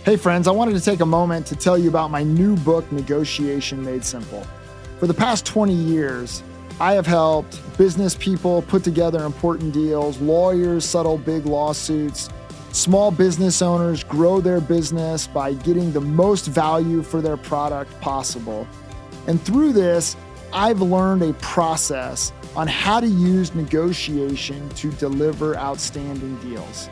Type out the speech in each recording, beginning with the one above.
Hey friends, I wanted to take a moment to tell you about my new book, Negotiation Made Simple. For the past 20 years, I have helped business people put together important deals, lawyers settle big lawsuits, small business owners grow their business by getting the most value for their product possible. And through this, I've learned a process on how to use negotiation to deliver outstanding deals.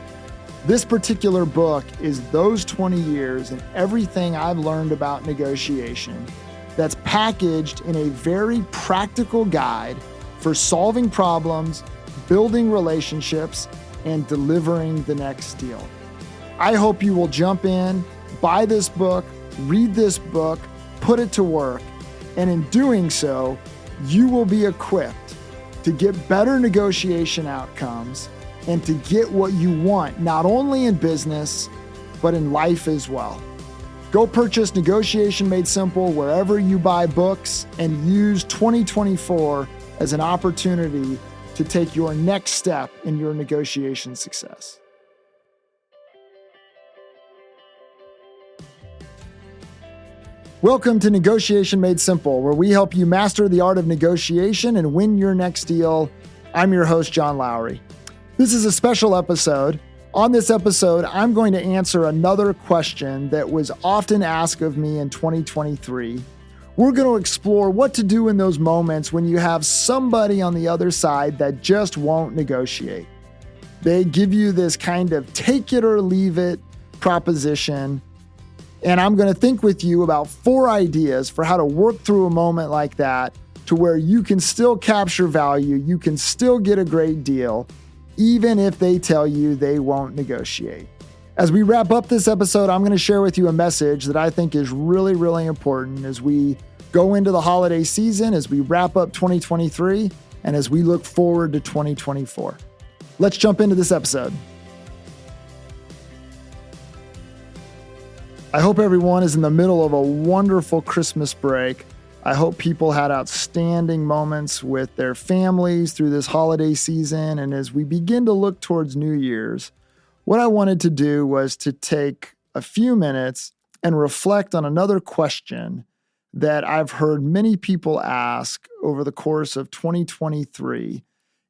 This particular book is those 20 years and everything I've learned about negotiation that's packaged in a very practical guide for solving problems, building relationships, and delivering the next deal. I hope you will jump in, buy this book, read this book, put it to work, and in doing so, you will be equipped to get better negotiation outcomes and to get what you want, not only in business, but in life as well. Go purchase Negotiation Made Simple wherever you buy books and use 2024 as an opportunity to take your next step in your negotiation success. Welcome to Negotiation Made Simple, where we help you master the art of negotiation and win your next deal. I'm your host, John Lowry. This is a special episode. On this episode, I'm going to answer another question that was often asked of me in 2023. We're going to explore what to do in those moments when you have somebody on the other side that just won't negotiate. They give you this kind of take it or leave it proposition. And I'm going to think with you about 4 ideas for how to work through a moment like that to where you can still capture value, you can still get a great deal, even if they tell you they won't negotiate. As we wrap up this episode, I'm going to share with you a message that I think is really, really important as we go into the holiday season, as we wrap up 2023, and as we look forward to 2024. Let's jump into this episode. I hope everyone is in the middle of a wonderful Christmas break. I hope people had outstanding moments with their families through this holiday season. And as we begin to look towards New Year's, what I wanted to do was to take a few minutes and reflect on another question that I've heard many people ask over the course of 2023.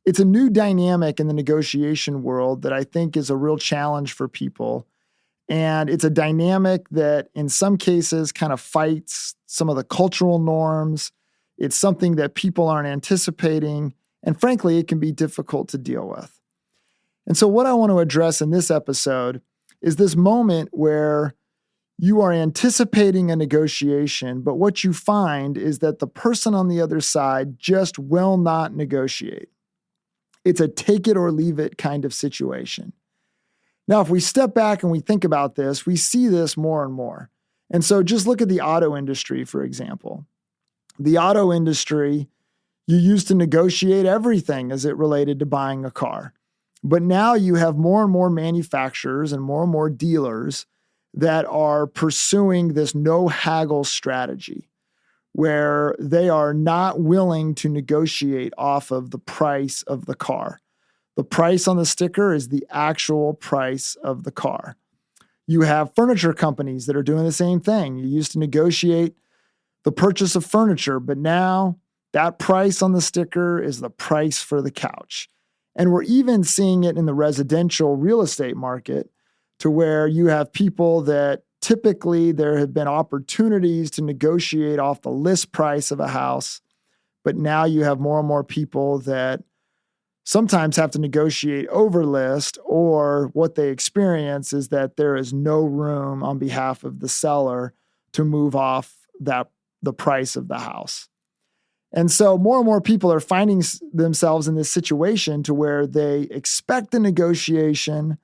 It's a new dynamic in the negotiation world that I think is a real challenge for people. And it's a dynamic that in some cases kind of fights some of the cultural norms. It's something that people aren't anticipating. And frankly, it can be difficult to deal with. And so what I want to address in this episode is this moment where you are anticipating a negotiation, but what you find is that the person on the other side just will not negotiate. It's a take it or leave it kind of situation. Now, if we step back and we think about this, we see this more and more. And so just look at the auto industry, for example. The auto industry, you used to negotiate everything as it related to buying a car. But now you have more and more manufacturers and more dealers that are pursuing this no haggle strategy, where they are not willing to negotiate off of the price of the car. The price on the sticker is the actual price of the car. You have furniture companies that are doing the same thing. You used to negotiate the purchase of furniture, but now that price on the sticker is the price for the couch. And we're even seeing it in the residential real estate market to where you have people that typically there have been opportunities to negotiate off the list price of a house, but now you have more and more people that sometimes have to negotiate over list, or what they experience is that there is no room on behalf of the seller to move off the price of the house. And so more and more people are finding themselves in this situation to where they expect a negotiation,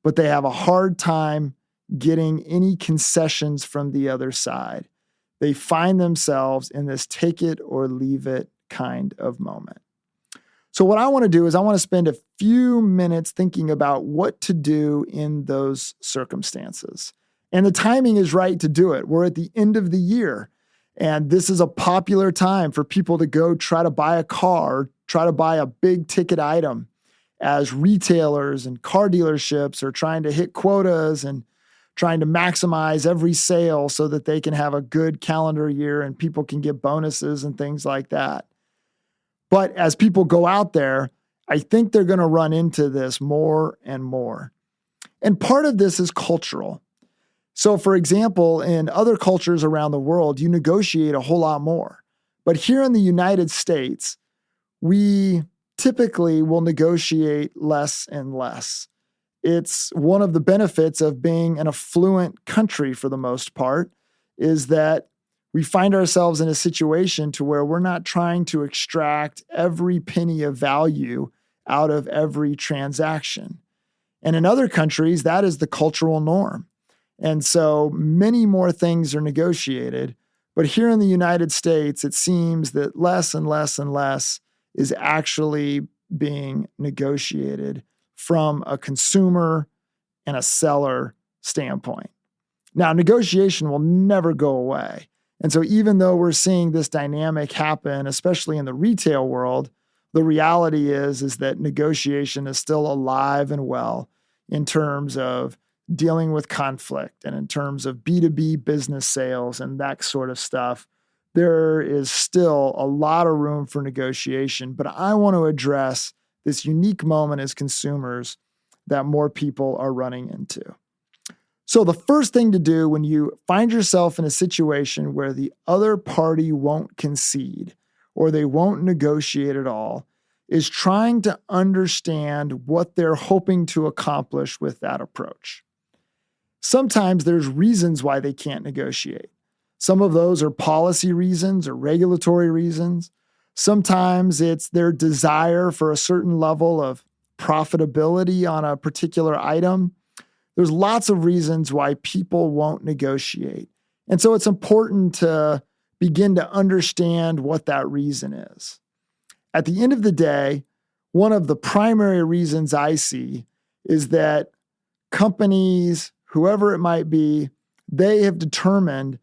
but they have a hard time getting any concessions from the other side. They find themselves in this take it or leave it kind of moment. So what I want to do is I want to spend a few minutes thinking about what to do in those circumstances. And the timing is right to do it. We're at the end of the year, and this is a popular time for people to go try to buy a car, try to buy a big ticket item, as retailers and car dealerships are trying to hit quotas and trying to maximize every sale so that they can have a good calendar year and people can get bonuses and things like that. But as people go out there, I think they're going to run into this more and more. And part of this is cultural. So, for example, in other cultures around the world, you negotiate a whole lot more. But here in the United States, we typically will negotiate less and less. It's one of the benefits of being an affluent country for the most part, is that we find ourselves in a situation to where we're not trying to extract every penny of value out of every transaction. And in other countries, that is the cultural norm. And so many more things are negotiated. But here in the United States, it seems that less and less and less is actually being negotiated from a consumer and a seller standpoint. Now, negotiation will never go away. And so even though we're seeing this dynamic happen, especially in the retail world, the reality is that negotiation is still alive and well in terms of dealing with conflict and in terms of B2B business sales and that sort of stuff. There is still a lot of room for negotiation, but I want to address this unique moment as consumers that more people are running into. So the first thing to do when you find yourself in a situation where the other party won't concede or they won't negotiate at all is trying to understand what they're hoping to accomplish with that approach. Sometimes there's reasons why they can't negotiate. Some of those are policy reasons or regulatory reasons. Sometimes it's their desire for a certain level of profitability on a particular item. There's lots of reasons why people won't negotiate. And so it's important to begin to understand what that reason is. At the end of the day, one of the primary reasons I see is that companies, whoever it might be, they have determined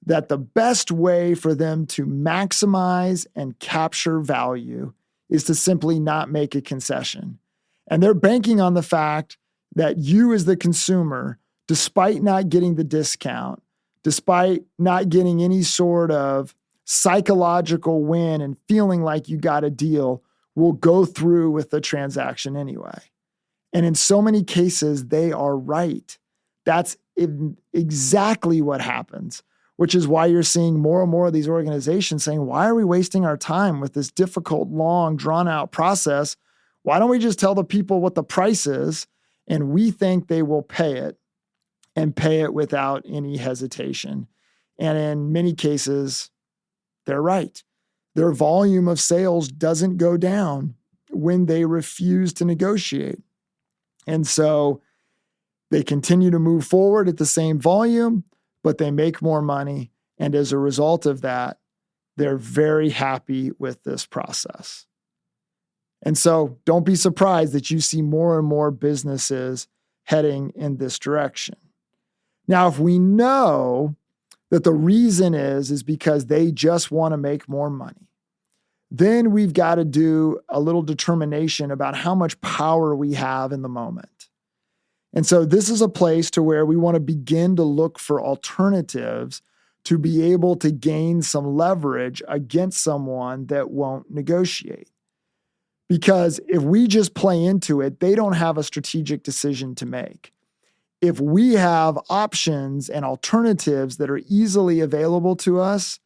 that the best way for them to maximize and capture value is to simply not make a concession. And they're banking on the fact that you as the consumer, despite not getting the discount, despite not getting any sort of psychological win and feeling like you got a deal, will go through with the transaction anyway. And in so many cases, they are right. That's exactly what happens, which is why you're seeing more and more of these organizations saying, why are we wasting our time with this difficult, long, drawn-out process? Why don't we just tell the people what the price is, and we think they will pay it, and pay it without any hesitation? And in many cases, they're right. Their volume of sales doesn't go down when they refuse to negotiate. And so they continue to move forward at the same volume, but they make more money. And as a result of that, they're very happy with this process. And so don't be surprised that you see more and more businesses heading in this direction. Now, if we know that the reason is because they just want to make more money, then we've got to do a little determination about how much power we have in the moment. And so this is a place to where we want to begin to look for alternatives to be able to gain some leverage against someone that won't negotiate. Because if we just play into it, they don't have a strategic decision to make. If we have options and alternatives that are easily available to us,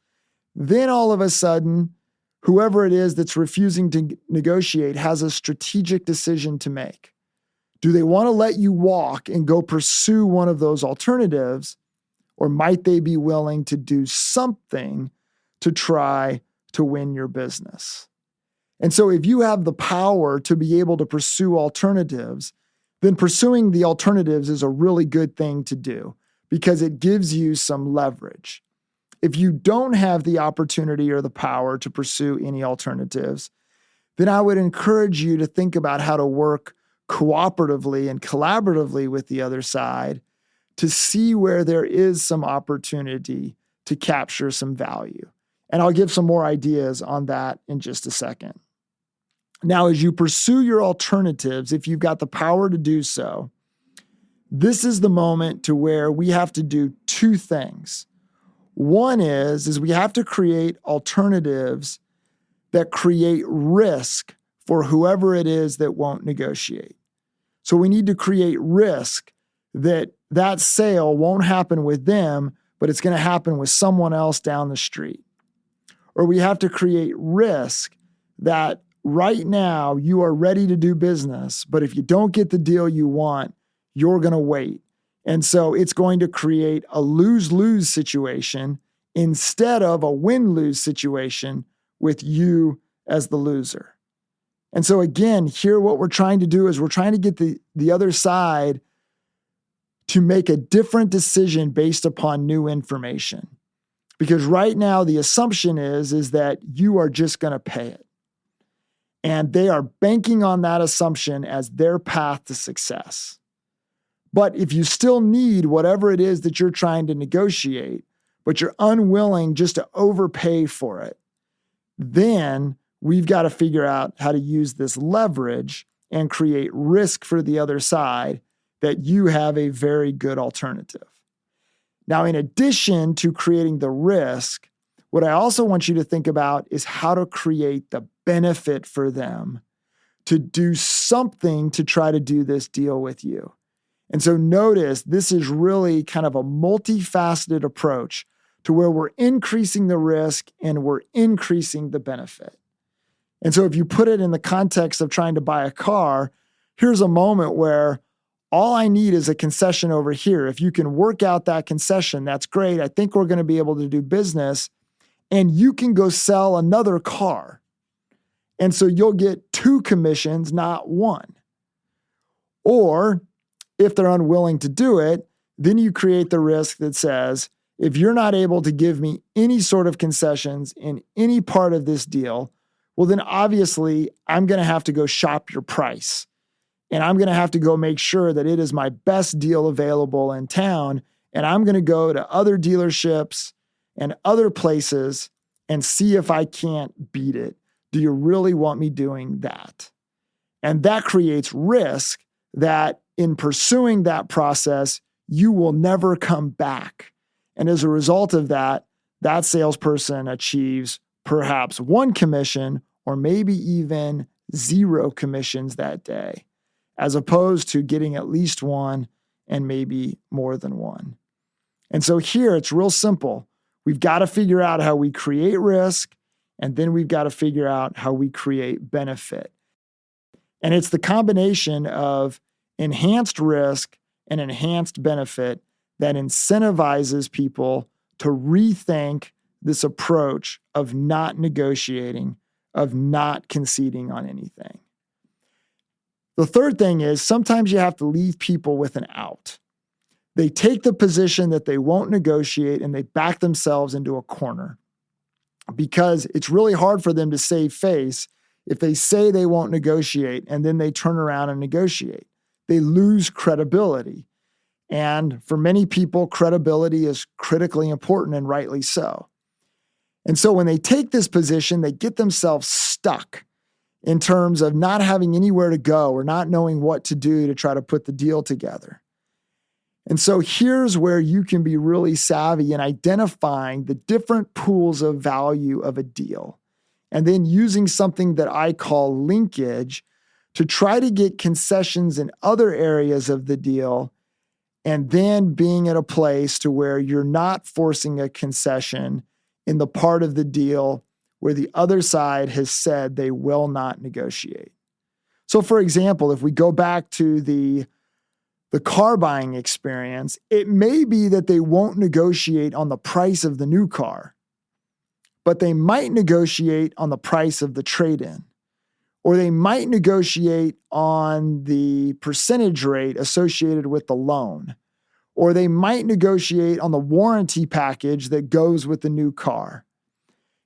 then all of a sudden, whoever it is that's refusing to negotiate has a strategic decision to make. Do they want to let you walk and go pursue one of those alternatives, or might they be willing to do something to try to win your business? And so if you have the power to be able to pursue alternatives, then pursuing the alternatives is a really good thing to do because it gives you some leverage. If you don't have the opportunity or the power to pursue any alternatives, then I would encourage you to think about how to work cooperatively and collaboratively with the other side to see where there is some opportunity to capture some value. And I'll give some more ideas on that in just a second. Now, as you pursue your alternatives, if you've got the power to do so, this is the moment to where we have to do two things. One is we have to create alternatives that create risk for whoever it is that won't negotiate. So we need to create risk that that sale won't happen with them, but it's going to happen with someone else down the street. Or we have to create risk that right now you are ready to do business, but if you don't get the deal you want, you're going to wait. And so it's going to create a lose-lose situation instead of a win-lose situation with you as the loser. And so again, here what we're trying to do is we're trying to get the other side to make a different decision based upon new information. Because right now the assumption is that you are just going to pay it. And they are banking on that assumption as their path to success. But if you still need whatever it is that you're trying to negotiate, but you're unwilling just to overpay for it, then we've got to figure out how to use this leverage and create risk for the other side that you have a very good alternative. Now, in addition to creating the risk, what I also want you to think about is how to create the benefit for them to do something to try to do this deal with you. And so notice this is really kind of a multifaceted approach to where we're increasing the risk and we're increasing the benefit. And so if you put it in the context of trying to buy a car, here's a moment where all I need is a concession over here. If you can work out that concession, that's great. I think we're going to be able to do business, and you can go sell another car. And so you'll get 2 commissions, not 1. Or if they're unwilling to do it, then you create the risk that says, if you're not able to give me any sort of concessions in any part of this deal, well, then obviously I'm going to have to go shop your price. And I'm going to have to go make sure that it is my best deal available in town. And I'm going to go to other dealerships and other places and see if I can't beat it. Do you really want me doing that? And that creates risk that in pursuing that process, you will never come back. And as a result of that, that salesperson achieves perhaps 1 commission or maybe even 0 commissions that day, as opposed to getting at least 1 and maybe more than 1. And so here it's real simple. We've got to figure out how we create risk, and then we've got to figure out how we create benefit. And it's the combination of enhanced risk and enhanced benefit that incentivizes people to rethink this approach of not negotiating, of not conceding on anything. The third thing is sometimes you have to leave people with an out. They take the position that they won't negotiate and they back themselves into a corner because it's really hard for them to save face if they say they won't negotiate and then they turn around and negotiate. They lose credibility. And for many people, credibility is critically important, and rightly so. And so when they take this position, they get themselves stuck in terms of not having anywhere to go or not knowing what to do to try to put the deal together. And so here's where you can be really savvy in identifying the different pools of value of a deal, and then using something that I call linkage to try to get concessions in other areas of the deal, and then being at a place to where you're not forcing a concession in the part of the deal where the other side has said they will not negotiate. So for example, if we go back to the car buying experience, it may be that they won't negotiate on the price of the new car, but they might negotiate on the price of the trade-in, or they might negotiate on the percentage rate associated with the loan, or they might negotiate on the warranty package that goes with the new car.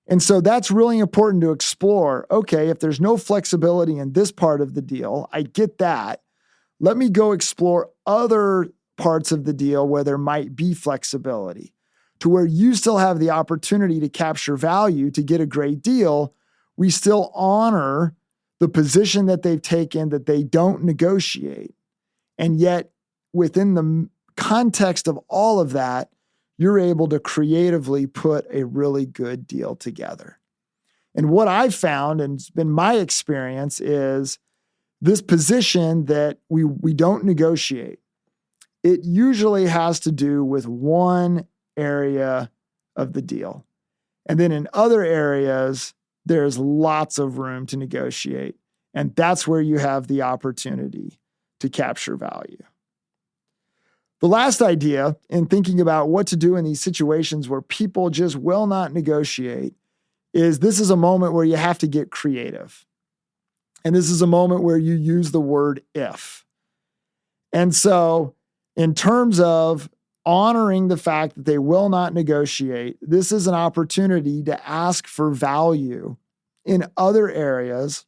And so that's really important to explore. Okay, if there's no flexibility in this part of the deal, I get that. Let me go explore other parts of the deal where there might be flexibility, to where you still have the opportunity to capture value to get a great deal. We still honor the position that they've taken that they don't negotiate. And yet within the context of all of that, you're able to creatively put a really good deal together. And what I've found, and it's been my experience, is this position that we don't negotiate. It usually has to do with one area of the deal. And then in other areas, there's lots of room to negotiate. And that's where you have the opportunity to capture value. The last idea in thinking about what to do in these situations where people just will not negotiate is this is a moment where you have to get creative. And this is a moment where you use the word if. And so in terms of honoring the fact that they will not negotiate, this is an opportunity to ask for value in other areas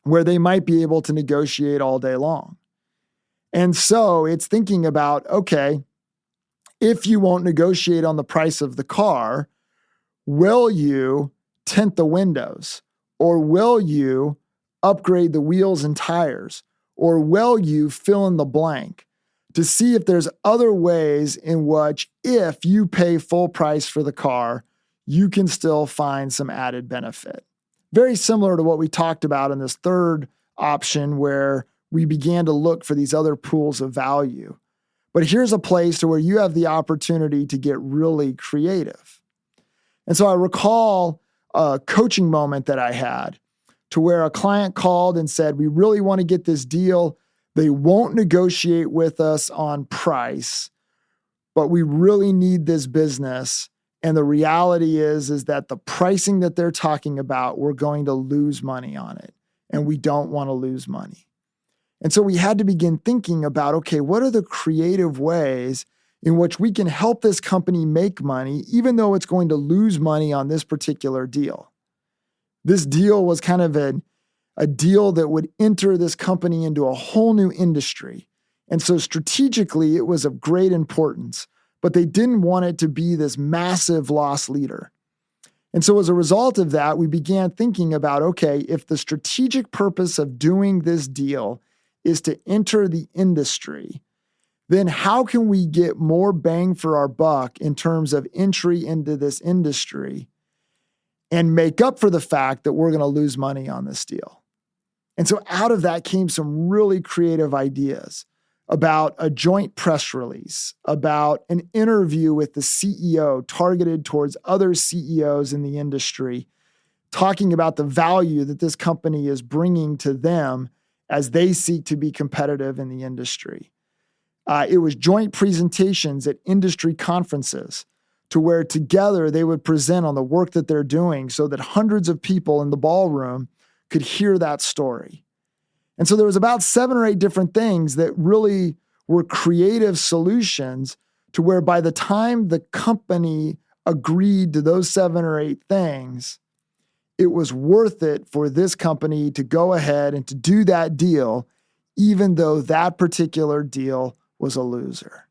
where they might be able to negotiate all day long. And so it's thinking about, okay, if you won't negotiate on the price of the car, will you tint the windows? Or will you upgrade the wheels and tires? Or will you fill in the blank to see if there's other ways in which, if you pay full price for the car, you can still find some added benefit? Very similar to what we talked about in this third option where we began to look for these other pools of value. But here's a place to where you have the opportunity to get really creative. And so I recall a coaching moment that I had to where a client called and said, we really want to get this deal. They won't negotiate with us on price, but we really need this business. And the reality is that the pricing that they're talking about, we're going to lose money on it. And we don't want to lose money. And so we had to begin thinking about, okay, what are the creative ways in which we can help this company make money, even though it's going to lose money on this particular deal? This deal was kind of a deal that would enter this company into a whole new industry. And so strategically, it was of great importance, but they didn't want it to be this massive loss leader. And so as a result of that, we began thinking about, okay, if the strategic purpose of doing this deal is to enter the industry, then how can we get more bang for our buck in terms of entry into this industry and make up for the fact that we're going to lose money on this deal? And so out of that came some really creative ideas about a joint press release, about an interview with the CEO targeted towards other CEOs in the industry, talking about the value that this company is bringing to them as they seek to be competitive in the industry. It was joint presentations at industry conferences to where together they would present on the work that they're doing so that hundreds of people in the ballroom could hear that story. And so there was about 7 or 8 different things that really were creative solutions to where by the time the company agreed to those 7 or 8 things, it was worth it for this company to go ahead and to do that deal, even though that particular deal was a loser.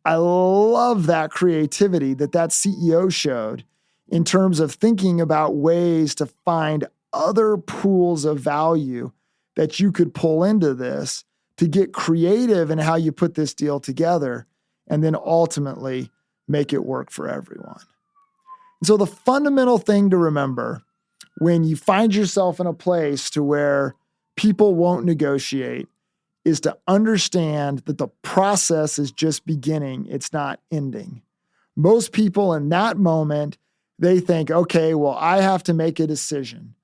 I love that creativity that CEO showed in terms of thinking about ways to find other pools of value that you could pull into this to get creative in how you put this deal together and then ultimately make it work for everyone. And so the fundamental thing to remember when you find yourself in a place to where people won't negotiate is to understand that the process is just beginning. It's not ending. Most people in that moment, they think, okay, well, I have to make a decision.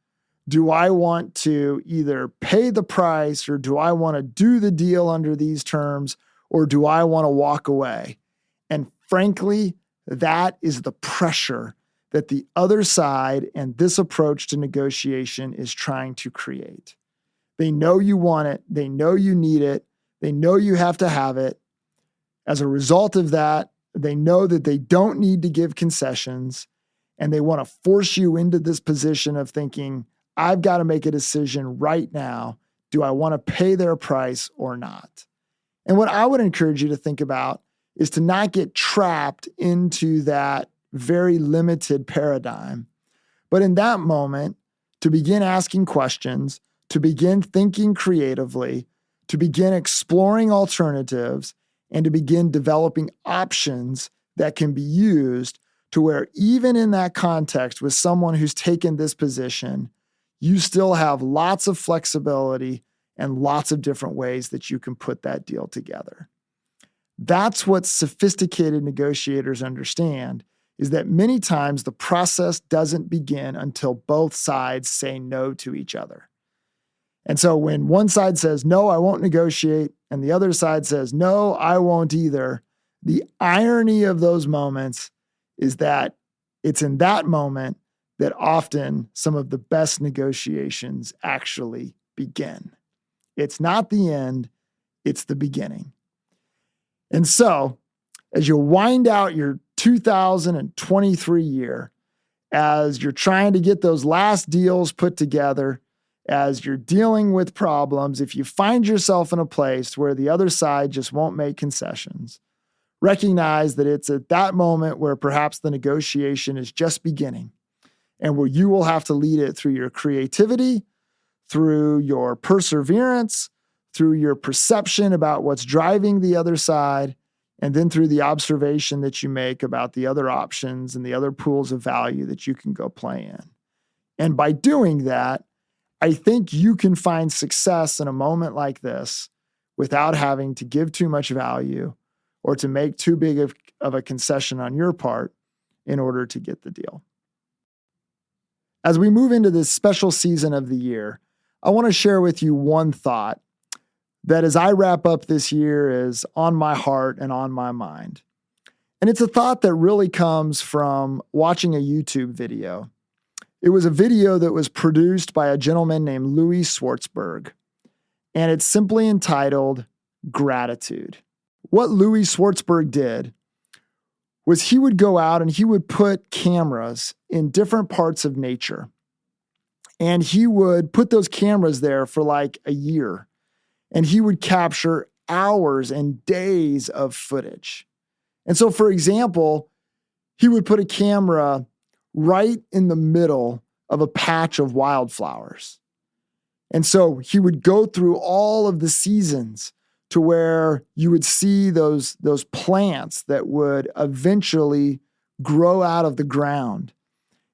Do I want to either pay the price or do I want to do the deal under these terms or do I want to walk away? And frankly, that is the pressure that the other side and this approach to negotiation is trying to create. They know you want it. They know you need it. They know you have to have it. As a result of that, they know that they don't need to give concessions and they want to force you into this position of thinking, I've got to make a decision right now. Do I want to pay their price or not? And what I would encourage you to think about is to not get trapped into that very limited paradigm, but in that moment, to begin asking questions, to begin thinking creatively, to begin exploring alternatives, and to begin developing options that can be used to where even in that context with someone who's taken this position, you still have lots of flexibility and lots of different ways that you can put that deal together. That's what sophisticated negotiators understand, is that many times the process doesn't begin until both sides say no to each other. And so when one side says, no, I won't negotiate, and the other side says, no, I won't either, the irony of those moments is that it's in that moment that often some of the best negotiations actually begin. It's not the end, it's the beginning. And so, as you wind out your 2023 year, as you're trying to get those last deals put together, as you're dealing with problems, if you find yourself in a place where the other side just won't make concessions, recognize that it's at that moment where perhaps the negotiation is just beginning and where you will have to lead it through your creativity, through your perseverance, through your perception about what's driving the other side, and then through the observation that you make about the other options and the other pools of value that you can go play in. And by doing that, I think you can find success in a moment like this without having to give too much value or to make too big of a concession on your part in order to get the deal. As we move into this special season of the year, I want to share with you one thought that as I wrap up this year is on my heart and on my mind. And it's a thought that really comes from watching a YouTube video. It was a video that was produced by a gentleman named Louis Schwartzberg, and it's simply entitled Gratitude. What Louis Schwartzberg did was he would go out and he would put cameras in different parts of nature, and he would put those cameras there for like a year, and he would capture hours and days of footage. And so, for example, he would put a camera right in the middle of a patch of wildflowers. And so he would go through all of the seasons to where you would see those plants that would eventually grow out of the ground.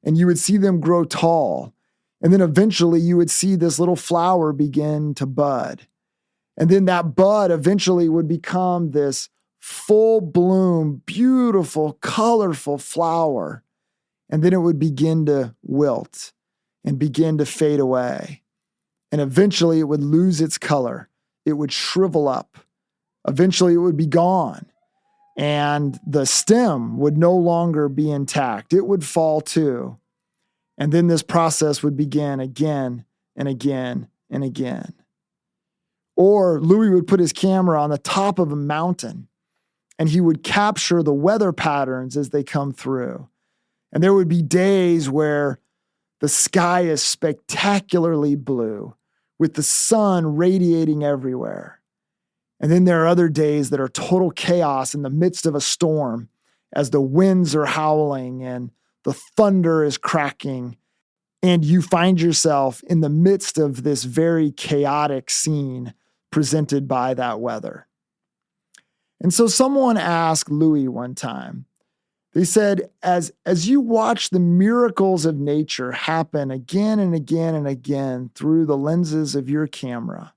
And you would see them grow tall. And then eventually you would see this little flower begin to bud. And then that bud eventually would become this full bloom, beautiful, colorful flower. And then it would begin to wilt and begin to fade away. And eventually it would lose its color. It would shrivel up. Eventually it would be gone. And the stem would no longer be intact. It would fall too. And then this process would begin again and again and again. Or Louis would put his camera on the top of a mountain and he would capture the weather patterns as they come through. And there would be days where the sky is spectacularly blue with the sun radiating everywhere. And then there are other days that are total chaos in the midst of a storm as the winds are howling and the thunder is cracking. And you find yourself in the midst of this very chaotic scene presented by that weather. And so someone asked Louis one time, they said, as you watch the miracles of nature happen again and again and again through the lenses of your camera,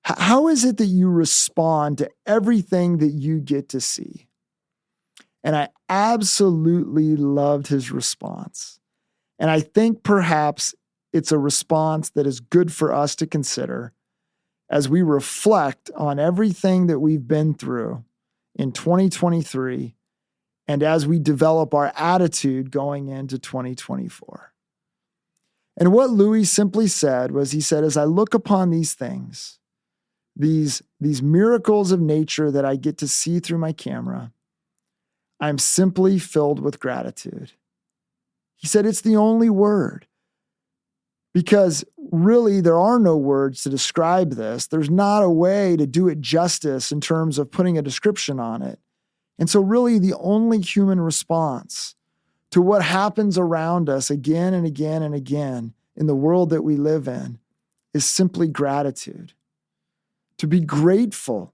how is it that you respond to everything that you get to see? And I absolutely loved his response. And I think perhaps it's a response that is good for us to consider as we reflect on everything that we've been through in 2023 and as we develop our attitude going into 2024. And what Louis simply said was, he said, as I look upon these things, these miracles of nature that I get to see through my camera, I'm simply filled with gratitude. He said, it's the only word. Because really, there are no words to describe this. There's not a way to do it justice in terms of putting a description on it. And so really the only human response to what happens around us again and again and again in the world that we live in is simply gratitude. to be grateful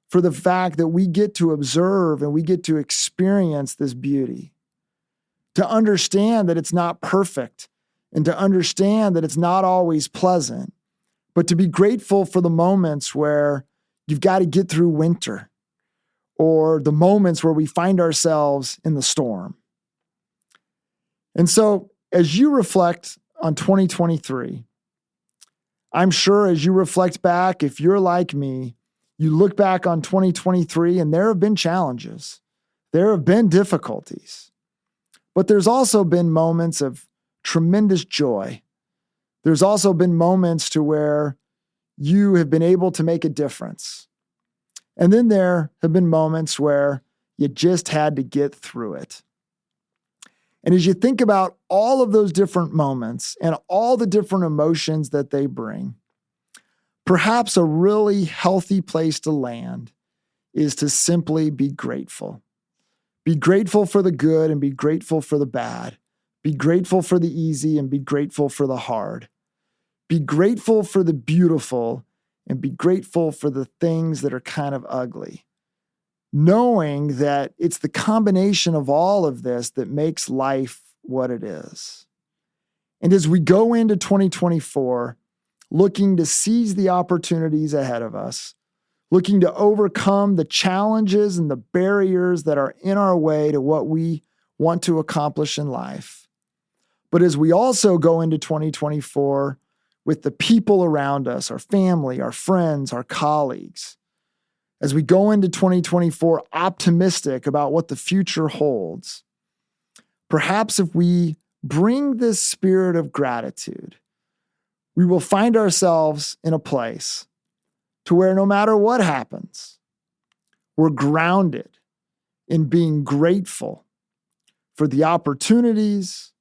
for the fact that we get to observe and we get to experience this beauty, to understand that it's not perfect and to understand that it's not always pleasant, but to be grateful for the moments where you've got to get through winter or the moments where we find ourselves in the storm. And so as you reflect on 2023, I'm sure as you reflect back, if you're like me, you look back on 2023 and there have been challenges. There have been difficulties. But there's also been moments of tremendous joy. There's also been moments to where you have been able to make a difference. And then there have been moments where you just had to get through it. And as you think about all of those different moments and all the different emotions that they bring, perhaps a really healthy place to land is to simply be grateful. Be grateful for the good and be grateful for the bad. Be grateful for the easy and be grateful for the hard. Be grateful for the beautiful and be grateful for the things that are kind of ugly. Knowing that it's the combination of all of this that makes life what it is. And as we go into 2024, looking to seize the opportunities ahead of us, looking to overcome the challenges and the barriers that are in our way to what we want to accomplish in life. But as we also go into 2024 with the people around us, our family, our friends, our colleagues, as we go into 2024 optimistic about what the future holds, perhaps if we bring this spirit of gratitude, we will find ourselves in a place to where no matter what happens, we're grounded in being grateful for the opportunities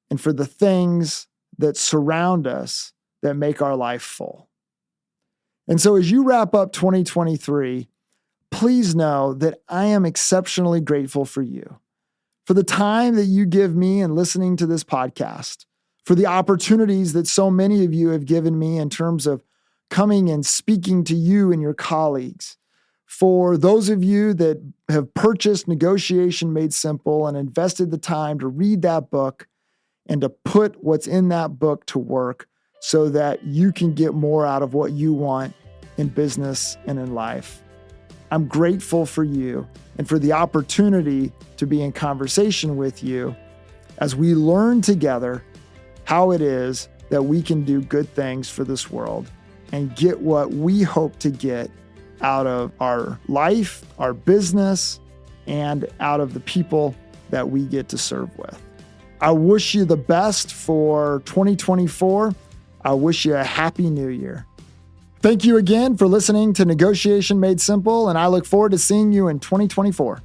and for the things that surround us that make our life full. And so as you wrap up 2023, please know that I am exceptionally grateful for you, for the time that you give me in listening to this podcast, for the opportunities that so many of you have given me in terms of coming and speaking to you and your colleagues, for those of you that have purchased Negotiation Made Simple and invested the time to read that book and to put what's in that book to work so that you can get more out of what you want in business and in life. I'm grateful for you and for the opportunity to be in conversation with you as we learn together how it is that we can do good things for this world and get what we hope to get out of our life, our business, and out of the people that we get to serve with. I wish you the best for 2024. I wish you a happy new year. Thank you again for listening to Negotiation Made Simple, and I look forward to seeing you in 2024.